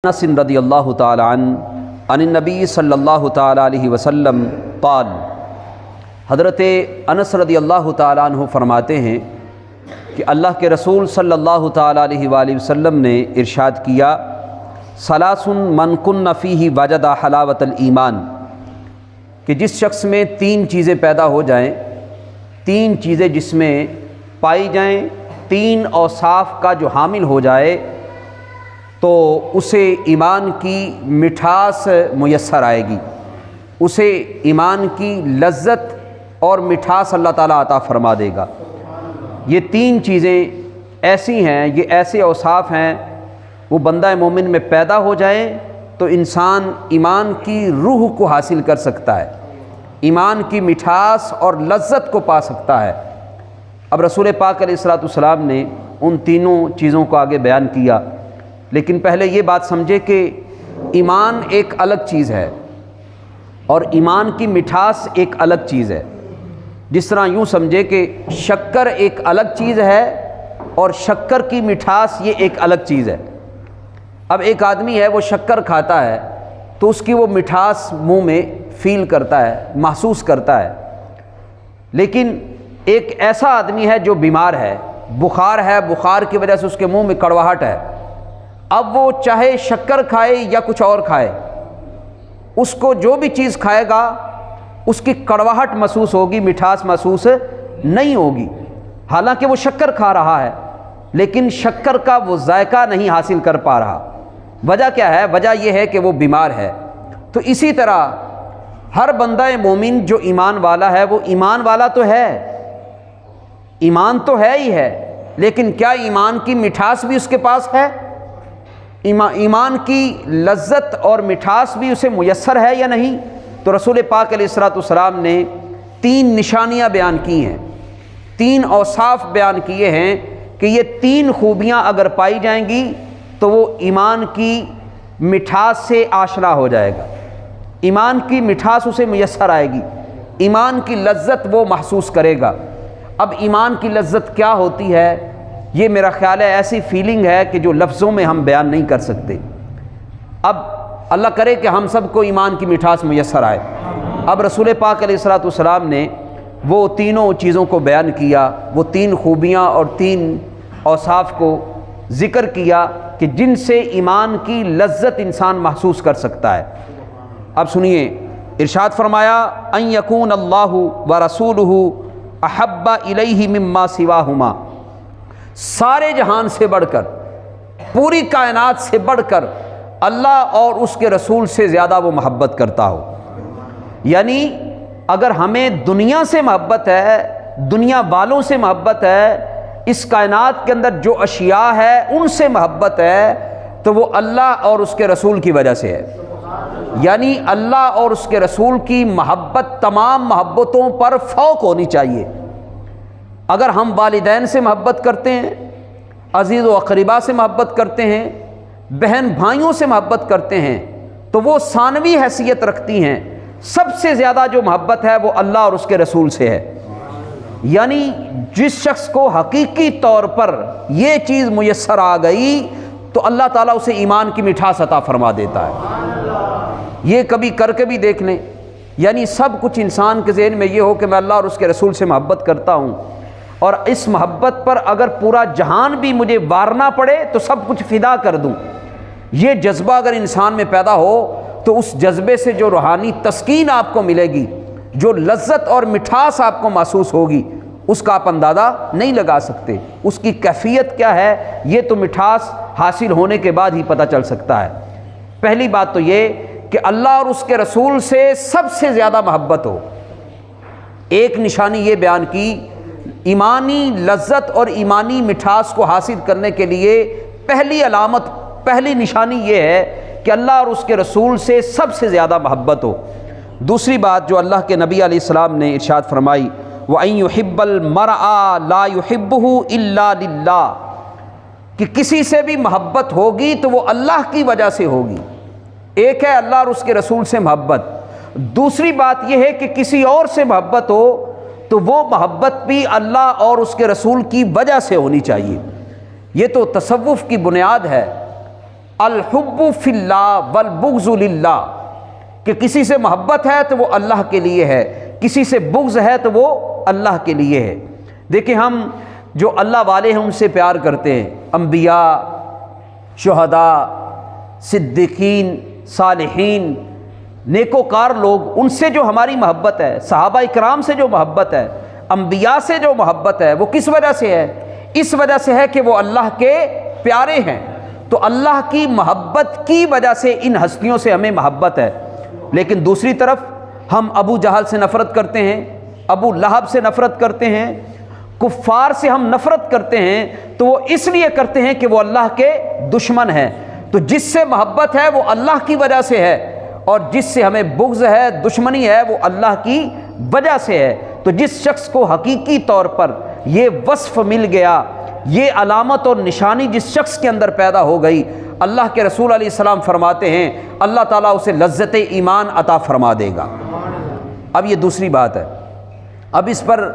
انس رضی اللہ تعالی عنہ عن النبی صلی اللہ تعالی علیہ وسلم قال، حضرت انس رضی اللہ تعالی عنہ فرماتے ہیں کہ اللہ کے رسول صلی اللہ تعالی علیہ وآلہ وسلم نے ارشاد کیا، ثلاث من کن فیہ وجد حلاوت الایمان، کہ جس شخص میں تین چیزیں پیدا ہو جائیں، تین چیزیں جس میں پائی جائیں، تین اوصاف کا جو حامل ہو جائے تو اسے ایمان کی مٹھاس میسر آئے گی، اسے ایمان کی لذت اور مٹھاس اللہ تعالیٰ عطا فرما دے گا۔ یہ تین چیزیں ایسی ہیں، یہ ایسے اوصاف ہیں، وہ بندہ مومن میں پیدا ہو جائیں تو انسان ایمان کی روح کو حاصل کر سکتا ہے، ایمان کی مٹھاس اور لذت کو پا سکتا ہے۔ اب رسول پاک علیہ الصلوۃ والسلام نے ان تینوں چیزوں کو آگے بیان کیا، لیکن پہلے یہ بات سمجھے کہ ایمان ایک الگ چیز ہے اور ایمان کی مٹھاس ایک الگ چیز ہے۔ جس طرح یوں سمجھے کہ شکر ایک الگ چیز ہے اور شکر کی مٹھاس یہ ایک الگ چیز ہے۔ اب ایک آدمی ہے، وہ شکر کھاتا ہے تو اس کی وہ مٹھاس منہ میں فیل کرتا ہے، محسوس کرتا ہے، لیکن ایک ایسا آدمی ہے جو بیمار ہے، بخار ہے، بخار کی وجہ سے اس کے منہ میں کڑواہٹ ہے، اب وہ چاہے شکر کھائے یا کچھ اور کھائے، اس کو جو بھی چیز کھائے گا اس کی کڑواہٹ محسوس ہوگی، مٹھاس محسوس نہیں ہوگی، حالانکہ وہ شکر کھا رہا ہے لیکن شکر کا وہ ذائقہ نہیں حاصل کر پا رہا۔ وجہ کیا ہے؟ وجہ یہ ہے کہ وہ بیمار ہے۔ تو اسی طرح ہر بندہ مومن جو ایمان والا ہے، وہ ایمان والا تو ہے، ایمان تو ہے ہی ہے، لیکن کیا ایمان کی مٹھاس بھی اس کے پاس ہے؟ ایمان کی لذت اور مٹھاس بھی اسے میسر ہے یا نہیں؟ تو رسول پاک علیہ الصلوۃ والسلام نے تین نشانیاں بیان کی ہیں، تین اوصاف بیان کیے ہیں کہ یہ تین خوبیاں اگر پائی جائیں گی تو وہ ایمان کی مٹھاس سے آشنا ہو جائے گا، ایمان کی مٹھاس اسے میسر آئے گی، ایمان کی لذت وہ محسوس کرے گا۔ اب ایمان کی لذت کیا ہوتی ہے؟ یہ میرا خیال ہے ایسی فیلنگ ہے کہ جو لفظوں میں ہم بیان نہیں کر سکتے۔ اب اللہ کرے کہ ہم سب کو ایمان کی مٹھاس میسر آئے۔ اب رسول پاک علیہ الصلوۃ والسلام نے وہ تینوں چیزوں کو بیان کیا، وہ تین خوبیاں اور تین اوصاف کو ذکر کیا کہ جن سے ایمان کی لذت انسان محسوس کر سکتا ہے۔ اب سنیے، ارشاد فرمایا، ان یکون اللہ ورسولہ احب الیہ مما سواہما، سارے جہان سے بڑھ کر، پوری کائنات سے بڑھ کر اللہ اور اس کے رسول سے زیادہ وہ محبت کرتا ہو۔ یعنی اگر ہمیں دنیا سے محبت ہے، دنیا والوں سے محبت ہے، اس کائنات کے اندر جو اشیاء ہے ان سے محبت ہے، تو وہ اللہ اور اس کے رسول کی وجہ سے ہے۔ یعنی اللہ اور اس کے رسول کی محبت تمام محبتوں پر فوق ہونی چاہیے۔ اگر ہم والدین سے محبت کرتے ہیں، عزیز و اقربا سے محبت کرتے ہیں، بہن بھائیوں سے محبت کرتے ہیں، تو وہ ثانوی حیثیت رکھتی ہیں۔ سب سے زیادہ جو محبت ہے وہ اللہ اور اس کے رسول سے ہے۔ یعنی جس شخص کو حقیقی طور پر یہ چیز میسر آ گئی تو اللہ تعالیٰ اسے ایمان کی مٹھاس عطا فرما دیتا ہے۔ یہ کبھی کر کے بھی دیکھ لیں، یعنی سب کچھ انسان کے ذہن میں یہ ہو کہ میں اللہ اور اس کے رسول سے محبت کرتا ہوں، اور اس محبت پر اگر پورا جہان بھی مجھے وارنا پڑے تو سب کچھ فدا کر دوں۔ یہ جذبہ اگر انسان میں پیدا ہو تو اس جذبے سے جو روحانی تسکین آپ کو ملے گی، جو لذت اور مٹھاس آپ کو محسوس ہوگی، اس کا آپ اندازہ نہیں لگا سکتے۔ اس کی کیفیت کیا ہے یہ تو مٹھاس حاصل ہونے کے بعد ہی پتہ چل سکتا ہے۔ پہلی بات تو یہ کہ اللہ اور اس کے رسول سے سب سے زیادہ محبت ہو۔ ایک نشانی یہ بیان کی، ایمانی لذت اور ایمانی مٹھاس کو حاصل کرنے کے لیے پہلی علامت، پہلی نشانی یہ ہے کہ اللہ اور اس کے رسول سے سب سے زیادہ محبت ہو۔ دوسری بات جو اللہ کے نبی علیہ السلام نے ارشاد فرمائی، وَأَن يُحِبَّ الْمَرْءَ لَا يُحِبُّهُ إِلَّا لِلَّهِ، کہ کسی سے بھی محبت ہوگی تو وہ اللہ کی وجہ سے ہوگی۔ ایک ہے اللہ اور اس کے رسول سے محبت، دوسری بات یہ ہے کہ کسی اور سے محبت ہو تو وہ محبت بھی اللہ اور اس کے رسول کی وجہ سے ہونی چاہیے۔ یہ تو تصوف کی بنیاد ہے۔ الحب فی اللہ والبغض للہ، کہ کسی سے محبت ہے تو وہ اللہ کے لیے ہے، کسی سے بغض ہے تو وہ اللہ کے لیے ہے۔ دیکھیں ہم جو اللہ والے ہیں ان سے پیار کرتے ہیں، انبیاء، شہداء، صدیقین، صالحین، نیکوکار لوگ، ان سے جو ہماری محبت ہے، صحابہ اکرام سے جو محبت ہے، انبیاء سے جو محبت ہے، وہ کس وجہ سے ہے؟ اس وجہ سے ہے کہ وہ اللہ کے پیارے ہیں۔ تو اللہ کی محبت کی وجہ سے ان ہستیوں سے ہمیں محبت ہے۔ لیکن دوسری طرف ہم ابو جہل سے نفرت کرتے ہیں، ابو لہب سے نفرت کرتے ہیں، کفار سے ہم نفرت کرتے ہیں، تو وہ اس لیے کرتے ہیں کہ وہ اللہ کے دشمن ہیں۔ تو جس سے محبت ہے وہ اللہ کی وجہ سے ہے، اور جس سے ہمیں بغض ہے، دشمنی ہے، وہ اللہ کی وجہ سے ہے۔ تو جس شخص کو حقیقی طور پر یہ وصف مل گیا، یہ علامت اور نشانی جس شخص کے اندر پیدا ہو گئی، اللہ کے رسول علیہ السلام فرماتے ہیں اللہ تعالیٰ اسے لذت ایمان عطا فرما دے گا۔ اب یہ دوسری بات ہے۔ اب اس پر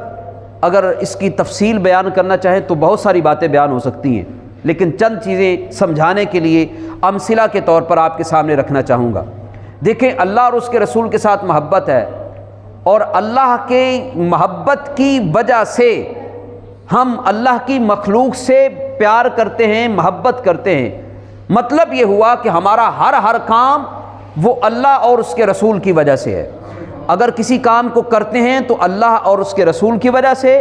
اگر اس کی تفصیل بیان کرنا چاہیں تو بہت ساری باتیں بیان ہو سکتی ہیں، لیکن چند چیزیں سمجھانے کے لیے امثلہ کے طور پر آپ کے سامنے رکھنا چاہوں گا۔ دیکھیں اللہ اور اس کے رسول کے ساتھ محبت ہے، اور اللہ کے محبت کی وجہ سے ہم اللہ کی مخلوق سے پیار کرتے ہیں، محبت کرتے ہیں۔ مطلب یہ ہوا کہ ہمارا ہر کام وہ اللہ اور اس کے رسول کی وجہ سے ہے۔ اگر کسی کام کو کرتے ہیں تو اللہ اور اس کے رسول کی وجہ سے،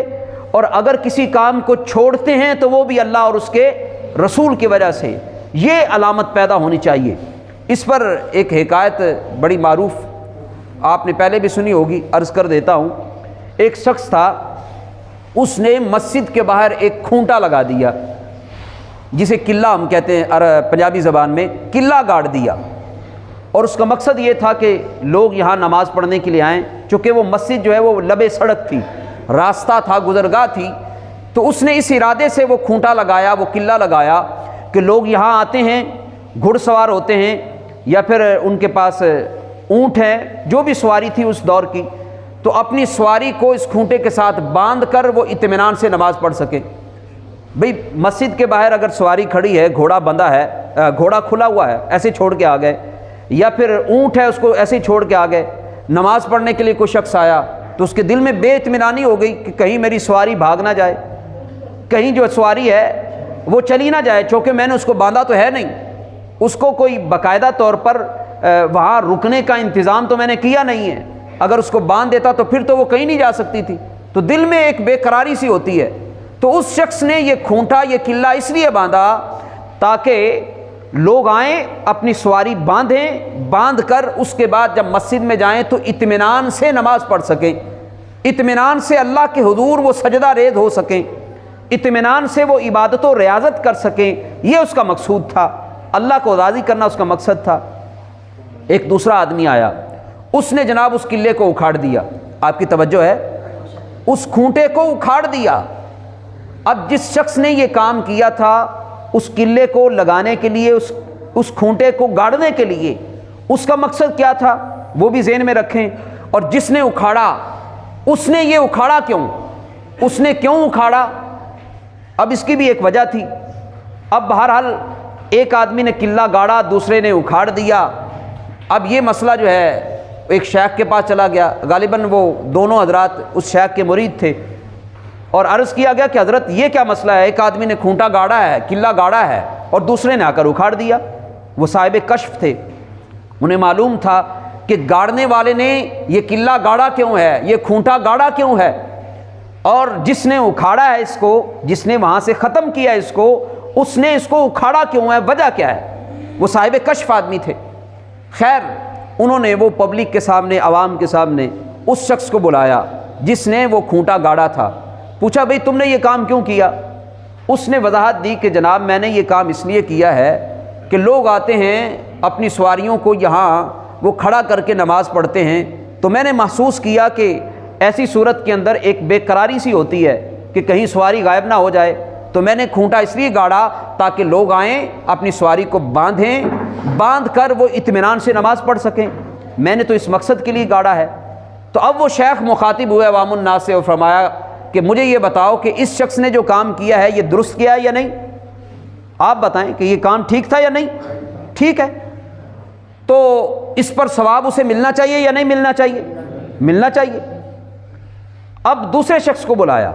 اور اگر کسی کام کو چھوڑتے ہیں تو وہ بھی اللہ اور اس کے رسول کی وجہ سے۔ یہ علامت پیدا ہونی چاہیے۔ اس پر ایک حکایت بڑی معروف آپ نے پہلے بھی سنی ہوگی، عرض کر دیتا ہوں۔ ایک شخص تھا، اس نے مسجد کے باہر ایک کھونٹا لگا دیا، جسے قلعہ ہم کہتے ہیں پنجابی زبان میں، قلعہ گاڑ دیا۔ اور اس کا مقصد یہ تھا کہ لوگ یہاں نماز پڑھنے کے لیے آئیں، چونکہ وہ مسجد جو ہے وہ لبے سڑک تھی، راستہ تھا، گزرگاہ تھی۔ تو اس نے اس ارادے سے وہ کھونٹا لگایا، وہ قلعہ لگایا کہ لوگ یہاں آتے ہیں، گھڑ سوار ہوتے ہیں یا پھر ان کے پاس اونٹ ہے، جو بھی سواری تھی اس دور کی، تو اپنی سواری کو اس کھونٹے کے ساتھ باندھ کر وہ اطمینان سے نماز پڑھ سکے۔ بھئی مسجد کے باہر اگر سواری کھڑی ہے، گھوڑا بندھا ہے، گھوڑا کھلا ہوا ہے، ایسے چھوڑ کے آ گئے، یا پھر اونٹ ہے اس کو ایسے ہی چھوڑ کے آ گئے، نماز پڑھنے کے لیے کوئی شخص آیا تو اس کے دل میں بے اطمینانی ہو گئی کہ کہیں میری سواری بھاگ نہ جائے، کہیں جو سواری ہے وہ چلی نہ جائے، چونکہ میں نے اس کو باندھا تو ہے نہیں، اس کو کوئی باقاعدہ طور پر وہاں رکنے کا انتظام تو میں نے کیا نہیں ہے، اگر اس کو باندھ دیتا تو پھر تو وہ کہیں نہیں جا سکتی تھی۔ تو دل میں ایک بے قراری سی ہوتی ہے۔ تو اس شخص نے یہ کھونٹا، یہ قلعہ اس لیے باندھا تاکہ لوگ آئیں، اپنی سواری باندھیں، باندھ کر اس کے بعد جب مسجد میں جائیں تو اطمینان سے نماز پڑھ سکیں، اطمینان سے اللہ کے حضور وہ سجدہ ریز ہو سکیں، اطمینان سے وہ عبادت و ریاضت کر سکیں۔ یہ اس کا مقصود تھا، اللہ کو راضی کرنا اس کا مقصد تھا۔ ایک دوسرا آدمی آیا، اس نے جناب اس قلعے کو اکھاڑ دیا، آپ کی توجہ ہے، اس کھونٹے کو اکھاڑ دیا۔ اب جس شخص نے یہ کام کیا تھا، اس قلعے کو لگانے کے لیے، اس کھونٹے کو گاڑنے کے لیے اس کا مقصد کیا تھا وہ بھی ذہن میں رکھیں۔ اور جس نے اکھاڑا، اس نے یہ اکھاڑا کیوں، اس نے کیوں اکھاڑا؟ اب اس کی بھی ایک وجہ تھی۔ اب بہرحال ایک آدمی نے قلعہ گاڑا، دوسرے نے اکھاڑ دیا۔ اب یہ مسئلہ جو ہے ایک شیخ کے پاس چلا گیا، غالباً وہ دونوں حضرات اس شیخ کے مرید تھے، اور عرض کیا گیا کہ حضرت یہ کیا مسئلہ ہے، ایک آدمی نے کھونٹا گاڑا ہے، قلعہ گاڑا ہے، اور دوسرے نے آ کر اکھاڑ دیا۔ وہ صاحب کشف تھے، انہیں معلوم تھا کہ گاڑنے والے نے یہ قلعہ گاڑا کیوں ہے، یہ کھونٹا گاڑا کیوں ہے، اور جس نے اکھاڑا ہے اس کو، جس نے وہاں سے ختم کیا اس کو، اس نے اس کو اکھاڑا کیوں ہے، وجہ کیا ہے۔ وہ صاحب کشف آدمی تھے۔ خیر انہوں نے وہ پبلک کے سامنے، عوام کے سامنے اس شخص کو بلایا جس نے وہ کھونٹا گاڑا تھا، پوچھا بھئی تم نے یہ کام کیوں کیا؟ اس نے وضاحت دی کہ جناب میں نے یہ کام اس لیے کیا ہے کہ لوگ آتے ہیں اپنی سواریوں کو یہاں وہ کھڑا کر کے نماز پڑھتے ہیں، تو میں نے محسوس کیا کہ ایسی صورت کے اندر ایک بے قراری سی ہوتی ہے کہ کہیں سواری غائب نہ ہو جائے، تو میں نے کھونٹا اس لیے گاڑا تاکہ لوگ آئیں، اپنی سواری کو باندھیں، باندھ کر وہ اطمینان سے نماز پڑھ سکیں، میں نے تو اس مقصد کے لیے گاڑا ہے۔ تو اب وہ شیخ مخاطب ہوئے عوام الناس سے اور فرمایا کہ مجھے یہ بتاؤ کہ اس شخص نے جو کام کیا ہے یہ درست کیا ہے یا نہیں، آپ بتائیں کہ یہ کام ٹھیک تھا یا نہیں۔ ٹھیک ہے، تو اس پر ثواب اسے ملنا چاہیے یا نہیں ملنا چاہیے؟ ملنا چاہیے۔ اب دوسرے شخص کو بلایا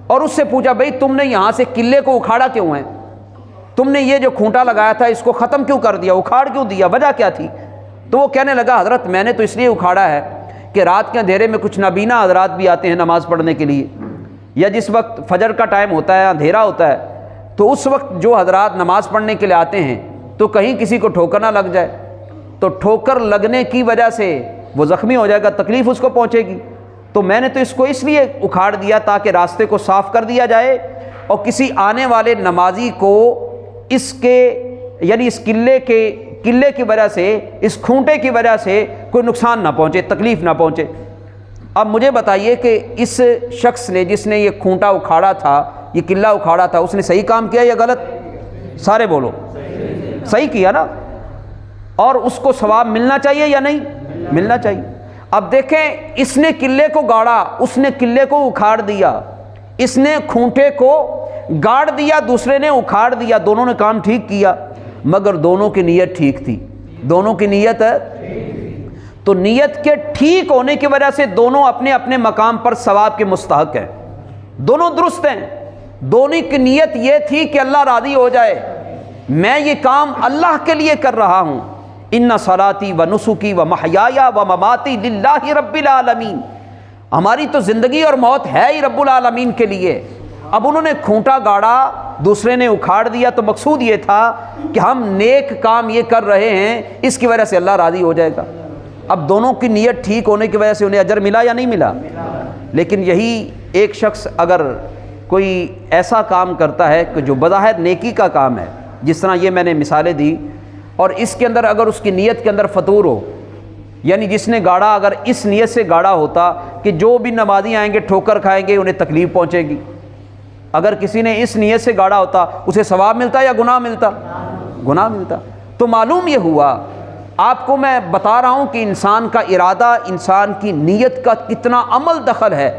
اور اس سے پوچھا بھئی تم نے یہاں سے قلعے کو اکھاڑا کیوں ہے؟ تم نے یہ جو کھونٹا لگایا تھا اس کو ختم کیوں کر دیا، اکھاڑ کیوں دیا، وجہ کیا تھی؟ تو وہ کہنے لگا حضرت میں نے تو اس لیے اکھاڑا ہے کہ رات کے اندھیرے میں کچھ نابینا حضرات بھی آتے ہیں نماز پڑھنے کے لیے، یا جس وقت فجر کا ٹائم ہوتا ہے اندھیرا ہوتا ہے تو اس وقت جو حضرات نماز پڑھنے کے لیے آتے ہیں تو کہیں کسی کو ٹھوکر نہ لگ جائے، تو ٹھوکر لگنے کی وجہ سے وہ زخمی ہو جائے گا، تکلیف اس کو پہنچے گی، تو میں نے تو اس کو اس لیے اکھاڑ دیا تاکہ راستے کو صاف کر دیا جائے اور کسی آنے والے نمازی کو اس کے یعنی اس قلعے کی وجہ سے، اس کھونٹے کی وجہ سے کوئی نقصان نہ پہنچے، تکلیف نہ پہنچے۔ اب مجھے بتائیے کہ اس شخص نے جس نے یہ کھونٹا اکھاڑا تھا، یہ قلعہ اکھاڑا تھا، اس نے صحیح کام کیا یا غلط؟ سارے بولو، صحیح کیا نا، اور اس کو ثواب ملنا چاہیے یا نہیں؟ ملنا چاہیے۔ اب دیکھیں اس نے قلعے کو گاڑا، اس نے قلعے کو اکھاڑ دیا، اس نے کھونٹے کو گاڑ دیا، دوسرے نے اکھاڑ دیا، دونوں نے کام ٹھیک کیا، مگر دونوں کی نیت ٹھیک تھی، دونوں کی نیت ہے تو نیت کے ٹھیک ہونے کی وجہ سے دونوں اپنے اپنے مقام پر ثواب کے مستحق ہیں، دونوں درست ہیں، دونوں کی نیت یہ تھی کہ اللہ راضی ہو جائے، میں یہ کام اللہ کے لیے کر رہا ہوں، ان صلاتی و نسکی و محیایا و مماتی للہ رب العالمین، ہماری تو زندگی اور موت ہے ہی رب العالمین کے لیے۔ اب انہوں نے کھونٹا گاڑا، دوسرے نے اکھاڑ دیا، تو مقصود یہ تھا کہ ہم نیک کام یہ کر رہے ہیں، اس کی وجہ سے اللہ راضی ہو جائے گا۔ اب دونوں کی نیت ٹھیک ہونے کی وجہ سے انہیں اجر ملا یا نہیں ملا؟ لیکن یہی ایک شخص اگر کوئی ایسا کام کرتا ہے کہ جو بظاہر نیکی کا کام ہے، جس طرح یہ میں نے مثالیں دی، اور اس کے اندر اگر اس کی نیت کے اندر فطور ہو، یعنی جس نے گاڑا اگر اس نیت سے گاڑا ہوتا کہ جو بھی نمازی آئیں گے ٹھوکر کھائیں گے، انہیں تکلیف پہنچے گی، اگر کسی نے اس نیت سے گاڑا ہوتا اسے ثواب ملتا یا گناہ ملتا؟ گناہ ملتا۔ تو معلوم یہ ہوا، آپ کو میں بتا رہا ہوں کہ انسان کا ارادہ، انسان کی نیت کا کتنا عمل دخل ہے،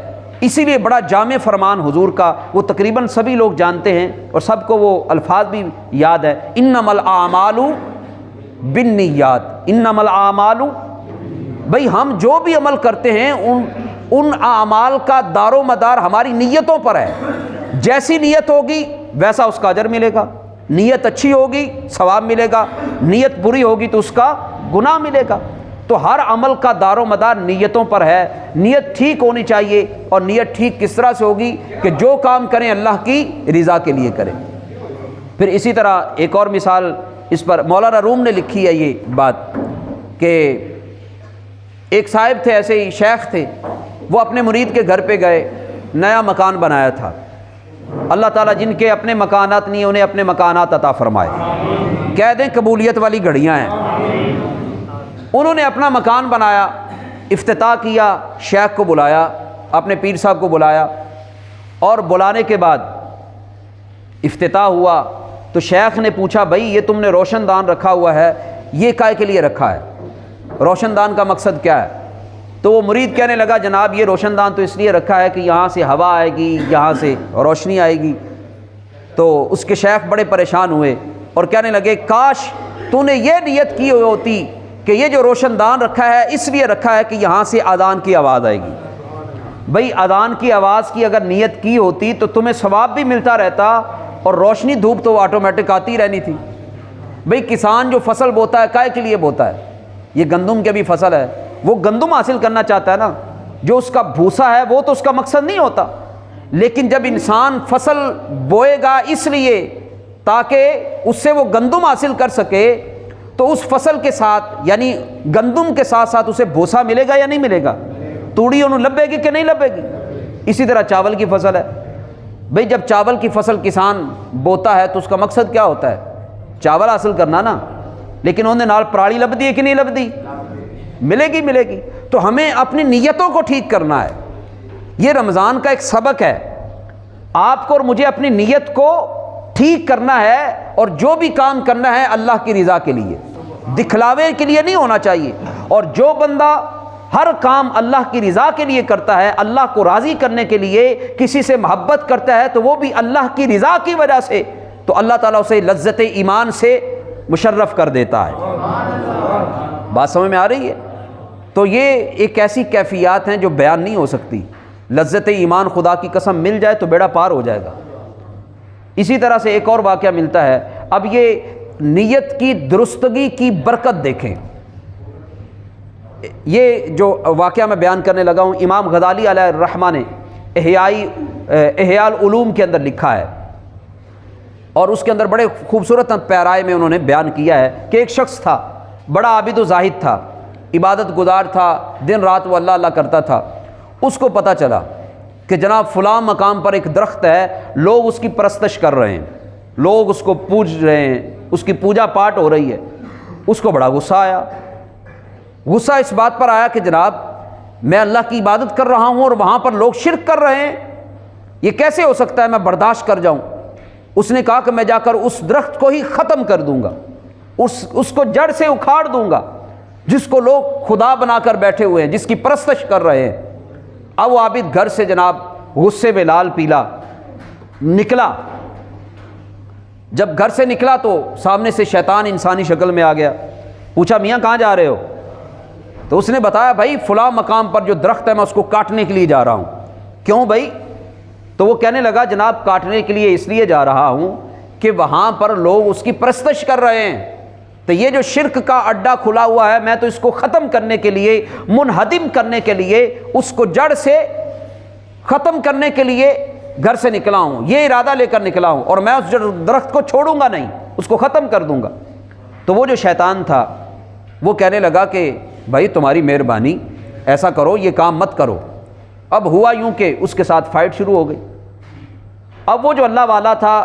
اسی لیے بڑا جامع فرمان حضور کا وہ تقریباً سبھی لوگ جانتے ہیں اور سب کو وہ الفاظ بھی یاد ہے، انما الاعمال بالنیات، انما الاعمال، بھئی ہم جو بھی عمل کرتے ہیں ان اعمال کا دار و مدار ہماری نیتوں پر ہے، جیسی نیت ہوگی ویسا اس کا اجر ملے گا، نیت اچھی ہوگی ثواب ملے گا، نیت بری ہوگی تو اس کا گناہ ملے گا۔ تو ہر عمل کا دار و مدار نیتوں پر ہے، نیت ٹھیک ہونی چاہیے، اور نیت ٹھیک کس طرح سے ہوگی کہ جو کام کریں اللہ کی رضا کے لیے کریں۔ پھر اسی طرح ایک اور مثال اس پر مولانا روم نے لکھی ہے یہ بات کہ ایک صاحب تھے، ایسے ہی شیخ تھے، وہ اپنے مرید کے گھر پہ گئے، نیا مکان بنایا تھا، اللہ تعالیٰ جن کے اپنے مکانات نہیں انہیں اپنے مکانات عطا فرمائے، کہہ دیں قبولیت والی گھڑیاں ہیں۔ انہوں نے اپنا مکان بنایا، افتتاح کیا، شیخ کو بلایا، اپنے پیر صاحب کو بلایا، اور بلانے کے بعد افتتاح ہوا تو شیخ نے پوچھا بھائی یہ تم نے روشن دان رکھا ہوا ہے، یہ کائے کے لیے رکھا ہے؟ روشن دان کا مقصد کیا ہے؟ تو وہ مرید کہنے لگا جناب یہ روشن دان تو اس لیے رکھا ہے کہ یہاں سے ہوا آئے گی، یہاں سے روشنی آئے گی۔ تو اس کے شیخ بڑے پریشان ہوئے اور کہنے لگے کاش تو نے یہ نیت کی ہوتی کہ یہ جو روشن دان رکھا ہے اس لیے رکھا ہے کہ یہاں سے اذان کی آواز آئے گی۔ بھئی اذان کی آواز کی اگر نیت کی ہوتی تو تمہیں ثواب بھی ملتا رہتا اور روشنی دھوپ تو آٹومیٹک آتی رہنی تھی۔ بھئی کسان جو فصل بوتا ہے کائے کے لیے بوتا ہے؟ یہ گندم کی بھی فصل ہے، وہ گندم حاصل کرنا چاہتا ہے نا، جو اس کا بھوسا ہے وہ تو اس کا مقصد نہیں ہوتا، لیکن جب انسان فصل بوئے گا اس لیے تاکہ اس سے وہ گندم حاصل کر سکے، تو اس فصل کے ساتھ یعنی گندم کے ساتھ ساتھ اسے بھوسا ملے گا یا نہیں ملے گا؟ توڑی انہوں لبے گی کہ نہیں لبے گی؟ اسی طرح چاول کی فصل ہے، بھئی جب چاول کی فصل کسان بوتا ہے تو اس کا مقصد کیا ہوتا ہے؟ چاول حاصل کرنا نا، لیکن انہوں نے نال پراڑی لب دی ہے کہ نہیں لب دی؟ ملے گی ملے گی۔ تو ہمیں اپنی نیتوں کو ٹھیک کرنا ہے، یہ رمضان کا ایک سبق ہے، آپ کو اور مجھے اپنی نیت کو ٹھیک کرنا ہے، اور جو بھی کام کرنا ہے اللہ کی رضا کے لیے، دکھلاوے کے لیے نہیں ہونا چاہیے۔ اور جو بندہ ہر کام اللہ کی رضا کے لیے کرتا ہے، اللہ کو راضی کرنے کے لیے کسی سے محبت کرتا ہے، تو وہ بھی اللہ کی رضا کی وجہ سے، تو اللہ تعالیٰ اسے لذت ایمان سے مشرف کر دیتا ہے۔ بات سمجھ میں آ رہی ہے؟ تو یہ ایک ایسی کیفیات ہیں جو بیان نہیں ہو سکتی۔ لذت ایمان خدا کی قسم مل جائے تو بیڑا پار ہو جائے گا۔ اسی طرح سے ایک اور واقعہ ملتا ہے۔ اب یہ نیت کی درستگی کی برکت دیکھیں۔ یہ جو واقعہ میں بیان کرنے لگا ہوں، امام غزالی علیہ الرحمہ نے احیاء العلوم کے اندر لکھا ہے، اور اس کے اندر بڑے خوبصورت پیرائے میں انہوں نے بیان کیا ہے کہ ایک شخص تھا، بڑا عابد و زاہد تھا، عبادت گزار تھا، دن رات وہ اللہ اللہ کرتا تھا۔ اس کو پتہ چلا کہ جناب فلاں مقام پر ایک درخت ہے، لوگ اس کی پرستش کر رہے ہیں، لوگ اس کو پوج رہے ہیں، اس کی پوجا پاٹ ہو رہی ہے۔ اس کو بڑا غصہ آیا۔ غصہ اس بات پر آیا کہ جناب میں اللہ کی عبادت کر رہا ہوں اور وہاں پر لوگ شرک کر رہے ہیں، یہ کیسے ہو سکتا ہے میں برداشت کر جاؤں؟ اس نے کہا کہ میں جا کر اس درخت کو ہی ختم کر دوں گا، اس کو جڑ سے اکھاڑ دوں گا، جس کو لوگ خدا بنا کر بیٹھے ہوئے ہیں، جس کی پرستش کر رہے ہیں۔ اب وہ عابد گھر سے جناب غصے میں لال پیلا نکلا۔ جب گھر سے نکلا تو سامنے سے شیطان انسانی شکل میں آ گیا۔ پوچھا میاں کہاں جا رہے ہو؟ تو اس نے بتایا بھائی فلاں مقام پر جو درخت ہے میں اس کو کاٹنے کے لیے جا رہا ہوں۔ کیوں بھائی؟ تو وہ کہنے لگا جناب کاٹنے کے لیے اس لیے جا رہا ہوں کہ وہاں پر لوگ اس کی پرستش کر رہے ہیں، تو یہ جو شرک کا اڈا کھلا ہوا ہے میں تو اس کو ختم کرنے کے لیے، منہدم کرنے کے لیے، اس کو جڑ سے ختم کرنے کے لیے گھر سے نکلا ہوں، یہ ارادہ لے کر نکلا ہوں، اور میں اس درخت کو چھوڑوں گا نہیں، اس کو ختم کر دوں گا۔ تو وہ جو شیطان تھا وہ کہنے لگا کہ بھائی تمہاری مہربانی، ایسا کرو یہ کام مت کرو۔ اب ہوا یوں کہ اس کے ساتھ فائٹ شروع ہو گئی۔ اب وہ جو اللہ والا تھا،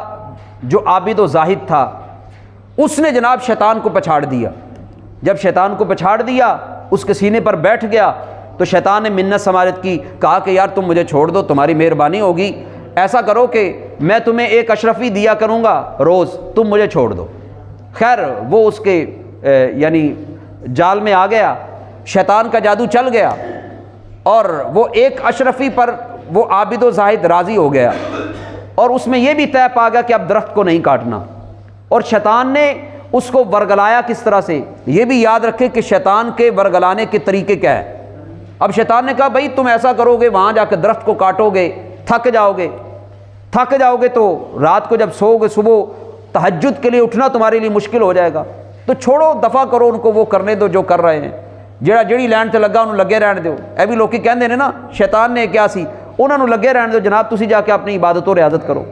جو عابد و زاہد تھا، اس نے جناب شیطان کو پچھاڑ دیا۔ جب شیطان کو پچھاڑ دیا، اس کے سینے پر بیٹھ گیا، تو شیطان نے منت سماجت کی، کہا کہ یار تم مجھے چھوڑ دو، تمہاری مہربانی ہوگی، ایسا کرو کہ میں تمہیں ایک اشرفی دیا کروں گا روز، تم مجھے چھوڑ دو۔ خیر وہ اس کے یعنی جال میں آ گیا، شیطان کا جادو چل گیا، اور وہ ایک اشرفی پر وہ عابد و زاہد راضی ہو گیا، اور اس میں یہ بھی طے پا گیا کہ اب درخت کو نہیں کاٹنا۔ اور شیطان نے اس کو ورگلایا کس طرح سے، یہ بھی یاد رکھے کہ شیطان کے ورگلانے کے طریقے کیا ہے۔ اب شیطان نے کہا بھائی تم ایسا کرو گے، وہاں جا کے درخت کو کاٹو گے، تھک جاؤ گے تو رات کو جب سو گے صبح تہجد کے لیے اٹھنا تمہارے لیے مشکل ہو جائے گا، تو چھوڑو دفع کرو ان کو، وہ کرنے دو جو کر رہے ہیں، جیڑی لینڈ تے لگا انہوں لگے رہن دو۔ اے بھی لوکی کہندے نے نا شیطان نے کیا سی، انہوں نے لگے رہن دو جناب، تسی جا کے اپنی عبادت و ریاضت کرو۔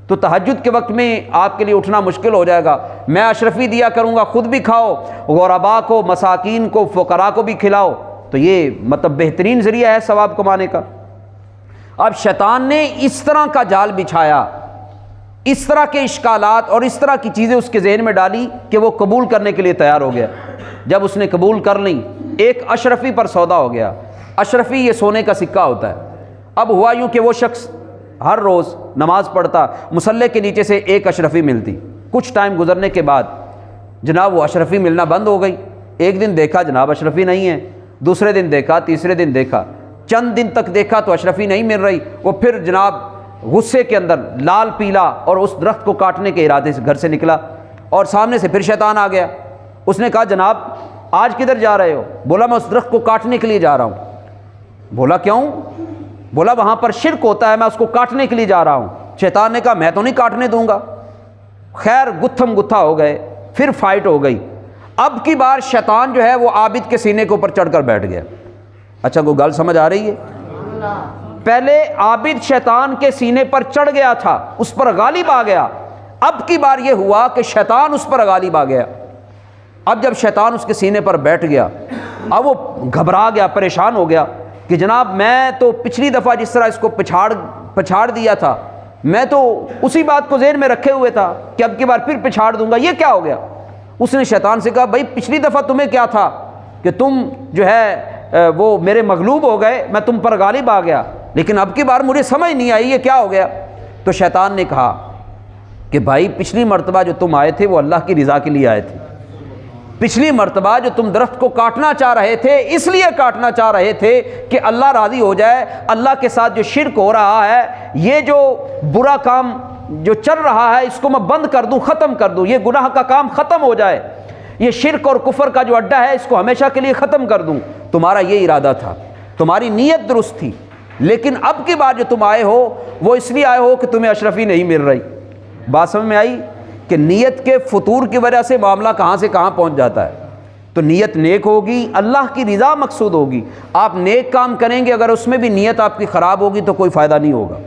تو تہجد کے وقت میں آپ کے لیے اٹھنا مشکل ہو جائے گا، میں اشرفی دیا کروں گا، خود بھی کھاؤ، غربا کو، مساکین کو، فقراء کو بھی کھلاؤ، تو یہ مطلب بہترین ذریعہ ہے ثواب کمانے کا۔ اب شیطان نے اس طرح کا جال بچھایا، اس طرح کے اشکالات اور اس طرح کی چیزیں اس کے ذہن میں ڈالی کہ وہ قبول کرنے کے لیے تیار ہو گیا۔ جب اس نے قبول کر لیں، ایک اشرفی پر سودا ہو گیا۔ اشرفی یہ سونے کا سکہ ہوتا ہے۔ اب ہوا یوں کہ وہ شخص ہر روز نماز پڑھتا، مصلی کے نیچے سے ایک اشرفی ملتی۔ کچھ ٹائم گزرنے کے بعد جناب وہ اشرفی ملنا بند ہو گئی۔ ایک دن دیکھا جناب اشرفی نہیں ہے، دوسرے دن دیکھا، تیسرے دن دیکھا، چند دن تک دیکھا تو اشرفی نہیں مل رہی۔ وہ پھر جناب غصے کے اندر لال پیلا اور اس درخت کو کاٹنے کے ارادے سے گھر سے نکلا، اور سامنے سے پھر شیطان آ گیا۔ اس نے کہا جناب آج کدھر جا رہے ہو؟ بولا میں اس درخت کو کاٹنے کے لیے جا رہا ہوں۔ بولا کیوں؟ بولا وہاں پر شرک ہوتا ہے، میں اس کو کاٹنے کے لیے جا رہا ہوں۔ شیطان نے کہا میں تو نہیں کاٹنے دوں گا۔ خیر گتھم گتھا ہو گئے، پھر فائٹ ہو گئی۔ اب کی بار شیطان جو ہے وہ عابد کے سینے کے اوپر چڑھ کر بیٹھ گیا۔ اچھا کوئی گل سمجھ آ رہی ہے؟ پہلے عابد شیطان کے سینے پر چڑھ گیا تھا، اس پر غالب آ گیا۔ اب کی بار یہ ہوا کہ شیطان اس پر غالب آ گیا۔ اب جب شیطان اس کے سینے پر بیٹھ گیا، اب وہ گھبرا گیا، پریشان ہو گیا کہ جناب میں تو پچھلی دفعہ جس طرح اس کو پچھاڑ دیا تھا، میں تو اسی بات کو ذہن میں رکھے ہوئے تھا کہ اب کی بار پھر پچھاڑ دوں گا، یہ کیا ہو گیا؟ اس نے شیطان سے کہا بھائی پچھلی دفعہ تمہیں کیا تھا کہ تم جو ہے وہ میرے مغلوب ہو گئے، میں تم پر غالب آ گیا، لیکن اب کی بار مجھے سمجھ نہیں آئی یہ کیا ہو گیا۔ تو شیطان نے کہا کہ بھائی پچھلی مرتبہ جو تم آئے تھے وہ اللہ کی رضا کے لیے آئے تھے، پچھلی مرتبہ جو تم درخت کو کاٹنا چاہ رہے تھے اس لیے کاٹنا چاہ رہے تھے کہ اللہ راضی ہو جائے، اللہ کے ساتھ جو شرک ہو رہا ہے، یہ جو برا کام جو چل رہا ہے اس کو میں بند کر دوں، ختم کر دوں، یہ گناہ کا کام ختم ہو جائے، یہ شرک اور کفر کا جو اڈا ہے اس کو ہمیشہ کے لیے ختم کر دوں۔ تمہارا یہ ارادہ تھا، تمہاری نیت درست تھی، لیکن اب کی بار جو تم آئے ہو وہ اس لیے آئے ہو کہ تمہیں اشرفی نہیں مل رہی۔ بات سمجھ میں آئی کہ نیت کے فطور کی وجہ سے معاملہ کہاں سے کہاں پہنچ جاتا ہے۔ تو نیت نیک ہوگی، اللہ کی رضا مقصود ہوگی، آپ نیک کام کریں گے، اگر اس میں بھی نیت آپ کی خراب ہوگی تو کوئی فائدہ نہیں ہوگا۔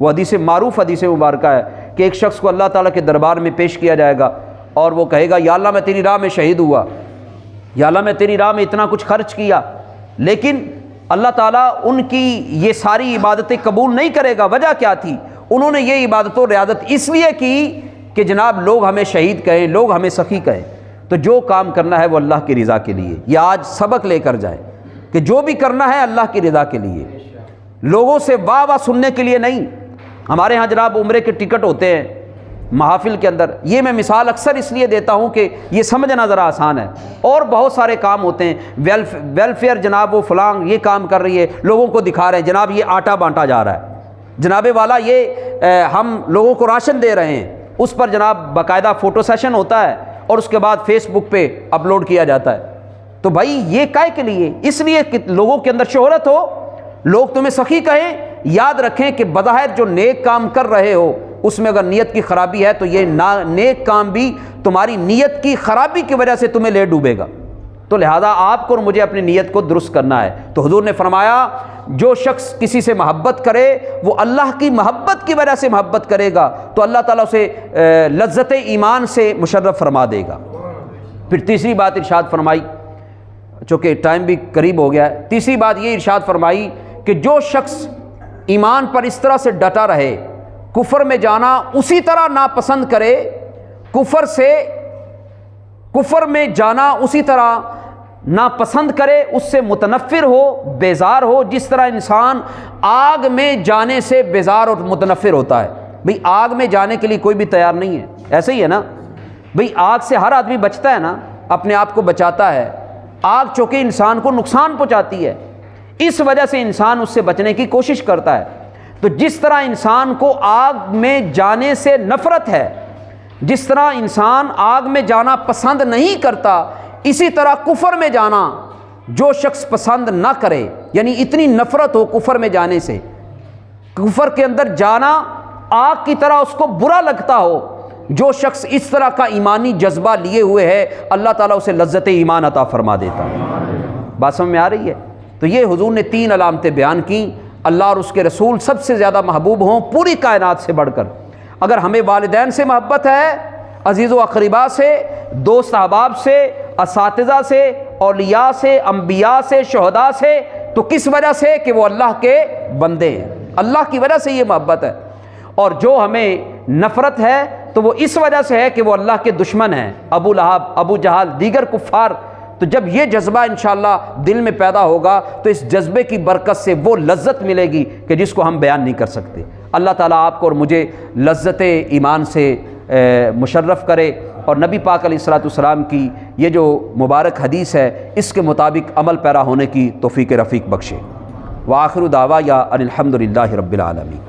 وہ حدیث معروف حدیث مبارکہ ہے کہ ایک شخص کو اللہ تعالیٰ کے دربار میں پیش کیا جائے گا اور وہ کہے گا یا اللہ میں تیری راہ میں شہید ہوا، یا اللہ میں تیری راہ میں اتنا کچھ خرچ کیا، لیکن اللہ تعالیٰ ان کی یہ ساری عبادتیں قبول نہیں کرے گا۔ وجہ کیا تھی؟ انہوں نے یہ عبادت و ریاضت اس لیے کی کہ جناب لوگ ہمیں شہید کہیں، لوگ ہمیں سخی کہیں۔ تو جو کام کرنا ہے وہ اللہ کی رضا کے لیے، یہ آج سبق لے کر جائیں کہ جو بھی کرنا ہے اللہ کی رضا کے لیے، لوگوں سے واہ واہ سننے کے لیے نہیں۔ ہمارے ہاں جناب عمرے کے ٹکٹ ہوتے ہیں محافل کے اندر، یہ میں مثال اکثر اس لیے دیتا ہوں کہ یہ سمجھنا ذرا آسان ہے، اور بہت سارے کام ہوتے ہیں، ویلفیئر جناب وہ فلاں یہ کام کر رہی ہے، لوگوں کو دکھا رہے ہیں جناب یہ آٹا بانٹا جا رہا ہے، جناب والا یہ ہم لوگوں کو راشن دے رہے ہیں، اس پر جناب باقاعدہ فوٹو سیشن ہوتا ہے اور اس کے بعد فیس بک پہ اپلوڈ کیا جاتا ہے۔ تو بھائی یہ کائے کے لیے؟ اس لیے کہ لوگوں کے اندر شہرت ہو، لوگ تمہیں سخی کہیں۔ یاد رکھیں کہ بظاہر جو نیک کام کر رہے ہو اس میں اگر نیت کی خرابی ہے تو یہ نیک کام بھی تمہاری نیت کی خرابی کی وجہ سے تمہیں لے ڈوبے گا۔ تو لہذا آپ کو اور مجھے اپنی نیت کو درست کرنا ہے۔ تو حضور نے فرمایا جو شخص کسی سے محبت کرے وہ اللہ کی محبت کی وجہ سے محبت کرے گا تو اللہ تعالیٰ اسے لذت ایمان سے مشرف فرما دے گا۔ پھر تیسری بات ارشاد فرمائی، چونکہ ٹائم بھی قریب ہو گیا ہے، تیسری بات یہ ارشاد فرمائی کہ جو شخص ایمان پر اس طرح سے ڈٹا رہے، کفر میں جانا اسی طرح ناپسند کرے، کفر میں جانا اسی طرح ناپسند کرے، اس سے متنفر ہو، بیزار ہو، جس طرح انسان آگ میں جانے سے بیزار اور متنفر ہوتا ہے۔ بھئی آگ میں جانے کے لیے کوئی بھی تیار نہیں ہے، ایسے ہی ہے نا؟ بھئی آگ سے ہر آدمی بچتا ہے نا، اپنے آپ کو بچاتا ہے۔ آگ چونکہ انسان کو نقصان پہنچاتی ہے، اس وجہ سے انسان اس سے بچنے کی کوشش کرتا ہے۔ تو جس طرح انسان کو آگ میں جانے سے نفرت ہے، جس طرح انسان آگ میں جانا پسند نہیں کرتا، اسی طرح کفر میں جانا جو شخص پسند نہ کرے، یعنی اتنی نفرت ہو کفر میں جانے سے، کفر کے اندر جانا آگ کی طرح اس کو برا لگتا ہو، جو شخص اس طرح کا ایمانی جذبہ لیے ہوئے ہے اللہ تعالیٰ اسے لذت ایمان عطا فرما دیتا ہے۔ بات سمجھ میں آ رہی ہے؟ تو یہ حضور نے 3 علامتیں بیان کیں۔ اللہ اور اس کے رسول سب سے زیادہ محبوب ہوں پوری کائنات سے بڑھ کر۔ اگر ہمیں والدین سے محبت ہے، عزیز و اقربا سے، دوست احباب سے، اساتذہ سے، اولیاء سے، انبیاء سے، شہداء سے، تو کس وجہ سے؟ کہ وہ اللہ کے بندے ہیں، اللہ کی وجہ سے یہ محبت ہے۔ اور جو ہمیں نفرت ہے تو وہ اس وجہ سے ہے کہ وہ اللہ کے دشمن ہیں، ابو لہب، ابو جہل، دیگر کفار۔ تو جب یہ جذبہ انشاءاللہ دل میں پیدا ہوگا تو اس جذبے کی برکت سے وہ لذت ملے گی کہ جس کو ہم بیان نہیں کر سکتے۔ اللہ تعالیٰ آپ کو اور مجھے لذت ایمان سے مشرف کرے، اور نبی پاک علیہ الصلوۃ والسلام کی یہ جو مبارک حدیث ہے اس کے مطابق عمل پیرا ہونے کی توفیق رفیق بخشے۔ وآخر دعوایا ان الحمد للہ رب العالمین۔